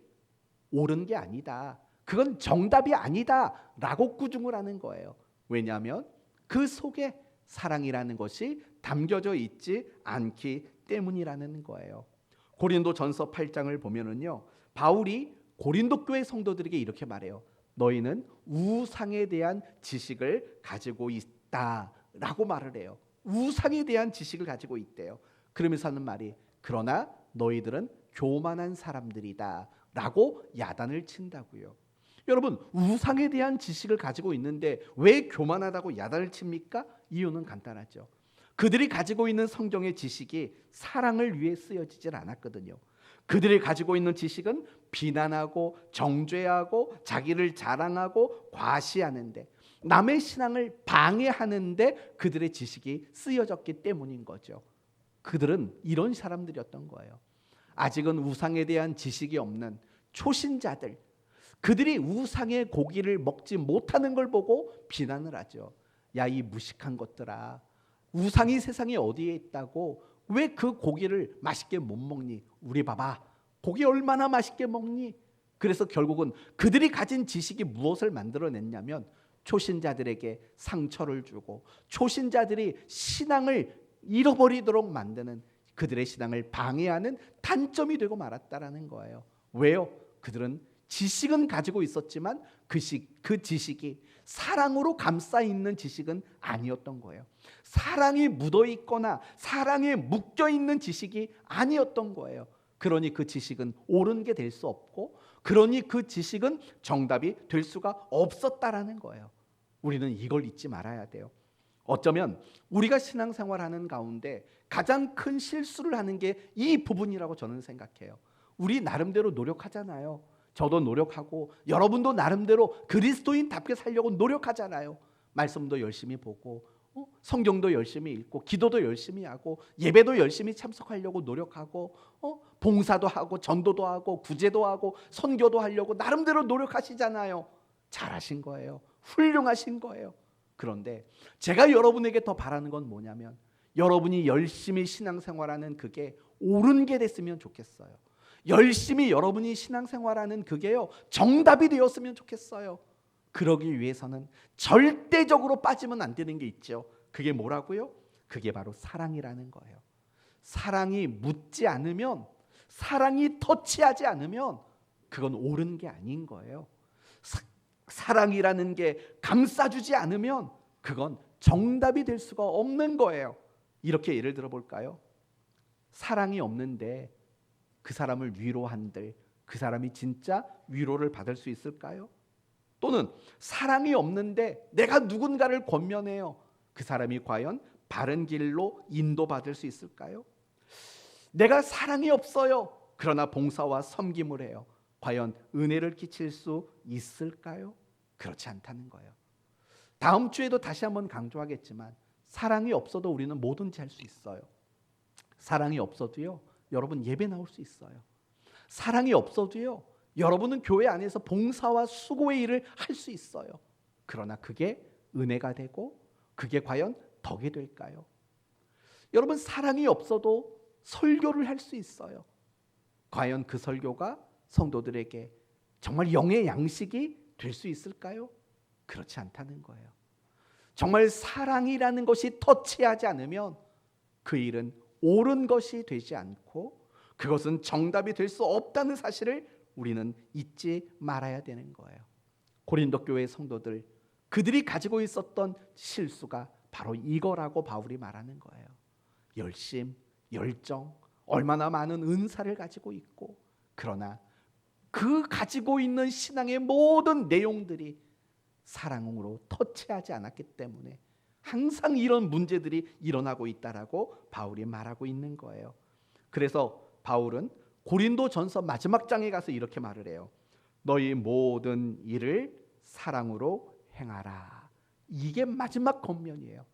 옳은 게 아니다, 그건 정답이 아니다 라고 꾸중을 하는 거예요. 왜냐하면 그 속에 사랑이라는 것이 담겨져 있지 않기 때문이라는 거예요. 고린도전서 8장을 보면은요, 바울이 고린도 교회 성도들에게 이렇게 말해요. 너희는 우상에 대한 지식을 가지고 있다라고 말을 해요. 우상에 대한 지식을 가지고 있대요. 그러면서 하는 말이, 그러나 너희들은 교만한 사람들이다 라고 야단을 친다고요. 여러분, 우상에 대한 지식을 가지고 있는데 왜 교만하다고 야단을 칩니까? 이유는 간단하죠. 그들이 가지고 있는 성경의 지식이 사랑을 위해 쓰여지질 않았거든요. 그들이 가지고 있는 지식은 비난하고 정죄하고 자기를 자랑하고 과시하는데, 남의 신앙을 방해하는데 그들의 지식이 쓰여졌기 때문인 거죠. 그들은 이런 사람들이었던 거예요. 아직은 우상에 대한 지식이 없는 초신자들, 그들이 우상의 고기를 먹지 못하는 걸 보고 비난을 하죠. 야, 이 무식한 것들아, 우상이 세상에 어디에 있다고 왜 그 고기를 맛있게 못 먹니? 우리 봐봐, 고기 얼마나 맛있게 먹니? 그래서 결국은 그들이 가진 지식이 무엇을 만들어냈냐면 초신자들에게 상처를 주고 초신자들이 신앙을 잃어버리도록 만드는, 그들의 신앙을 방해하는 단점이 되고 말았다라는 거예요. 왜요? 그들은 지식은 가지고 있었지만 그 지식이 사랑으로 감싸 있는 지식은 아니었던 거예요. 사랑이 묻어 있거나 사랑에 묶여 있는 지식이 아니었던 거예요. 그러니 그 지식은 옳은 게 될 수 없고, 그러니 그 지식은 정답이 될 수가 없었다라는 거예요. 우리는 이걸 잊지 말아야 돼요. 어쩌면 우리가 신앙생활하는 가운데 가장 큰 실수를 하는 게 이 부분이라고 저는 생각해요. 우리 나름대로 노력하잖아요. 저도 노력하고 여러분도 나름대로 그리스도인답게 살려고 노력하잖아요. 말씀도 열심히 보고 성경도 열심히 읽고 기도도 열심히 하고 예배도 열심히 참석하려고 노력하고 봉사도 하고 전도도 하고 구제도 하고 선교도 하려고 나름대로 노력하시잖아요. 잘하신 거예요. 훌륭하신 거예요. 그런데 제가 여러분에게 더 바라는 건 뭐냐면 여러분이 열심히 신앙생활하는 그게 옳은 게 됐으면 좋겠어요. 열심히 여러분이 신앙생활하는 그게요, 정답이 되었으면 좋겠어요. 그러기 위해서는 절대적으로 빠지면 안 되는 게 있죠. 그게 뭐라고요? 그게 바로 사랑이라는 거예요. 사랑이 묻지 않으면, 사랑이 터치하지 않으면 그건 옳은 게 아닌 거예요. 사랑이라는 게 감싸주지 않으면 그건 정답이 될 수가 없는 거예요. 이렇게 예를 들어 볼까요? 사랑이 없는데 그 사람을 위로한들 그 사람이 진짜 위로를 받을 수 있을까요? 또는 사랑이 없는데 내가 누군가를 권면해요. 그 사람이 과연 바른 길로 인도받을 수 있을까요? 내가 사랑이 없어요. 그러나 봉사와 섬김을 해요. 과연 은혜를 끼칠 수 있을까요? 그렇지 않다는 거예요. 다음 주에도 다시 한번 강조하겠지만 사랑이 없어도 우리는 뭐든지 할 수 있어요. 사랑이 없어도요, 여러분 예배 나올 수 있어요. 사랑이 없어도요, 여러분은 교회 안에서 봉사와 수고의 일을 할 수 있어요. 그러나 그게 은혜가 되고 그게 과연 덕이 될까요? 여러분, 사랑이 없어도 설교를 할 수 있어요. 과연 그 설교가 성도들에게 정말 영의 양식이 될 수 있을까요? 그렇지 않다는 거예요. 정말 사랑이라는 것이 터치하지 않으면 그 일은 옳은 것이 되지 않고 그것은 정답이 될 수 없다는 사실을 우리는 잊지 말아야 되는 거예요. 고린도 교회 성도들, 그들이 가지고 있었던 실수가 바로 이거라고 바울이 말하는 거예요. 열심, 열정, 얼마나 많은 은사를 가지고 있고, 그러나 그 가지고 있는 신앙의 모든 내용들이 사랑으로 터치하지 않았기 때문에 항상 이런 문제들이 일어나고 있다라고 바울이 말하고 있는 거예요. 그래서 바울은 고린도전서 마지막 장에 가서 이렇게 말을 해요. 너희 모든 일을 사랑으로 행하라. 이게 마지막 권면이에요.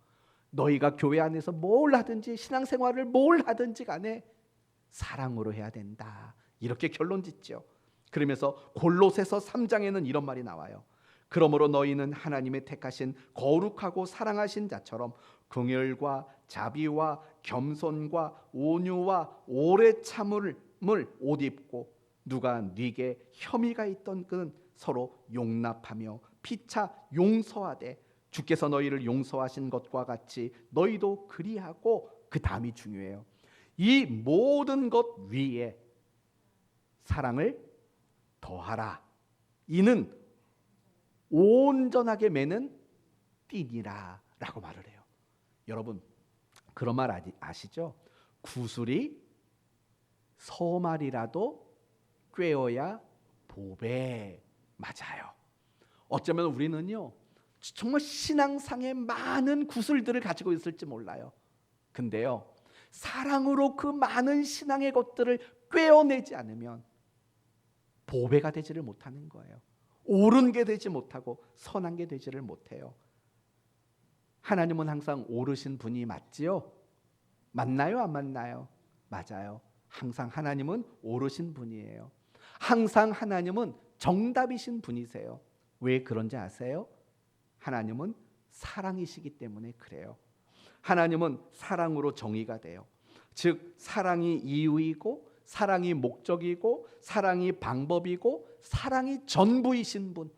너희가 교회 안에서 뭘 하든지 신앙생활을 뭘 하든지 간에 사랑으로 해야 된다. 이렇게 결론 짓죠. 그러면서 골로새서 3장에는 이런 말이 나와요. 그러므로 너희는 하나님의 택하신 거룩하고 사랑하신 자처럼 긍휼과 자비와 겸손과 온유와 오래 참음을 옷 입고, 누가 네게 혐의가 있던 그는 서로 용납하며 피차 용서하되 주께서 너희를 용서하신 것과 같이 너희도 그리하고, 그 다음이 중요해요. 이 모든 것 위에 사랑을 더하라. 이는 온전하게 매는 띠니라 라고 말을 해요. 여러분, 그런 말 아시죠? 구슬이 서말이라도 꿰어야 보배. 맞아요. 어쩌면 우리는요, 정말 신앙상에 많은 구슬들을 가지고 있을지 몰라요. 근데요, 사랑으로 그 많은 신앙의 것들을 꿰어내지 않으면 보배가 되지를 못하는 거예요. 옳은 게 되지 못하고 선한 게 되지를 못해요. 하나님은 항상 옳으신 분이 맞지요? 맞나요? 안 맞나요? 맞아요. 항상 하나님은 옳으신 분이에요. 항상 하나님은 정답이신 분이세요. 왜 그런지 아세요? 하나님은 사랑이시기 때문에 그래요. 하나님은 사랑으로 정의가 돼요. 즉 사랑이 이유이고 사랑이 목적이고 사랑이 방법이고 사랑이 전부이신 분.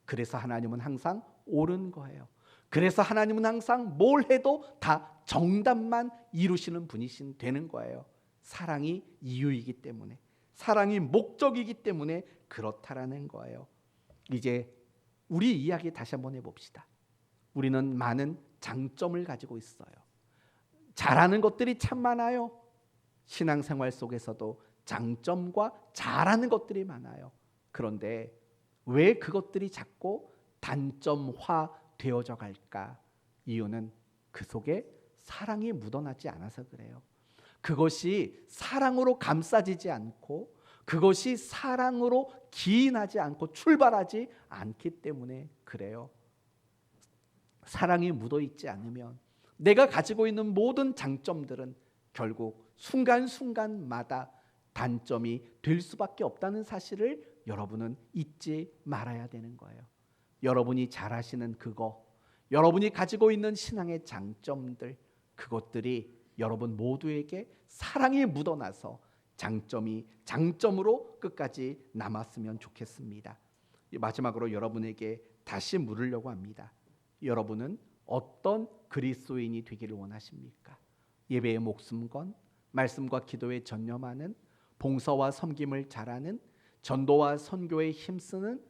그래서 하나님은 항상 옳은 거예요. 그래서 하나님은 항상 뭘 해도 다 정답만 이루시는 분이신 되는 거예요. 사랑이 이유이기 때문에, 사랑이 목적이기 때문에 그렇다라는 거예요. 이제 우리 이야기 다시 한번 해봅시다. 우리는 많은 장점을 가지고 있어요. 잘하는 것들이 참 많아요. 신앙생활 속에서도 장점과 잘하는 것들이 많아요. 그런데 왜 그것들이 자꾸 단점화 되어져 갈까? 이유는 그 속에 사랑이 묻어나지 않아서 그래요. 그것이 사랑으로 감싸지지 않고 그것이 사랑으로 기인하지 않고 출발하지 않기 때문에 그래요. 사랑이 묻어있지 않으면 내가 가지고 있는 모든 장점들은 결국 순간순간마다 단점이 될 수밖에 없다는 사실을 여러분은 잊지 말아야 되는 거예요. 여러분이 잘하시는 그거, 여러분이 가지고 있는 신앙의 장점들, 그것들이 여러분 모두에게 사랑이 묻어나서 장점이 장점으로 끝까지 남았으면 좋겠습니다. 마지막으로 여러분에게 다시 물으려고 합니다. 여러분은 어떤 그리스도인이 되기를 원하십니까? 예배에 목숨 건, 말씀과 기도에 전념하는, 봉사와 섬김을 잘하는, 전도와 선교에 힘쓰는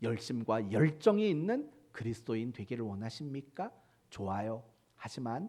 열심과 열정이 있는 그리스도인 되기를 원하십니까? 좋아요. 하지만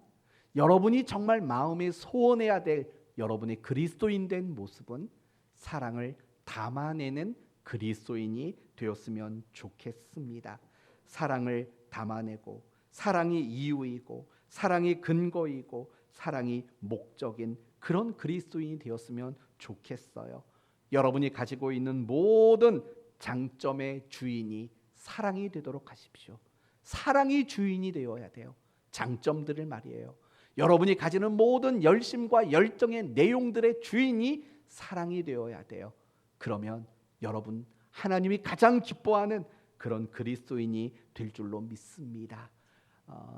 여러분이 정말 마음에 소원해야 될 여러분의 그리스도인 된 모습은 사랑을 담아내는 그리스도인이 되었으면 좋겠습니다. 사랑을 담아내고 사랑이 이유이고 사랑이 근거이고 사랑이 목적인 그런 그리스도인이 되었으면 좋겠어요. 여러분이 가지고 있는 모든 장점의 주인이 사랑이 되도록 하십시오. 사랑이 주인이 되어야 돼요. 장점들을 말이에요. 여러분이 가지는 모든 열심과 열정의 내용들의 주인이 사랑이 되어야 돼요. 그러면 여러분 하나님이 가장 기뻐하는 그런 그리스도인이 될 줄로 믿습니다.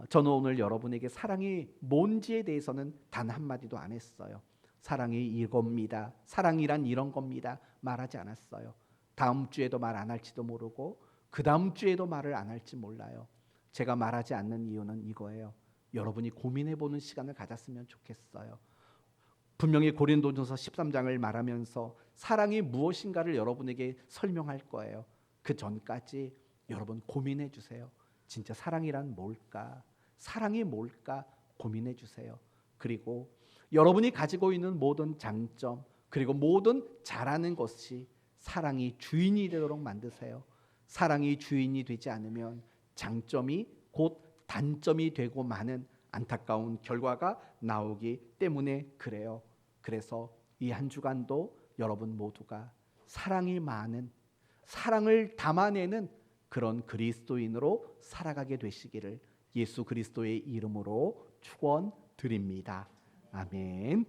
저는 오늘 여러분에게 사랑이 뭔지에 대해서는 단 한마디도 안 했어요. 사랑이 이겁니다. 사랑이란 이런 겁니다. 말하지 않았어요. 다음 주에도 말 안 할지도 모르고 그 다음 주에도 말을 안 할지 몰라요. 제가 말하지 않는 이유는 이거예요. 여러분이 고민해보는 시간을 가졌으면 좋겠어요. 분명히 고린도전서 13장을 말하면서 사랑이 무엇인가를 여러분에게 설명할 거예요. 그 전까지 여러분 고민해 주세요. 진짜 사랑이란 뭘까? 사랑이 뭘까? 고민해 주세요. 그리고 여러분이 가지고 있는 모든 장점 그리고 모든 잘하는 것이 사랑이 주인이 되도록 만드세요. 사랑이 주인이 되지 않으면 장점이 곧 단점이 되고 많은 안타까운 결과가 나오기 때문에 그래요. 그래서 이 한 주간도 여러분 모두가 사랑이 많은, 사랑을 담아내는 그런 그리스도인으로 살아가게 되시기를 예수 그리스도의 이름으로 축원드립니다. 아멘.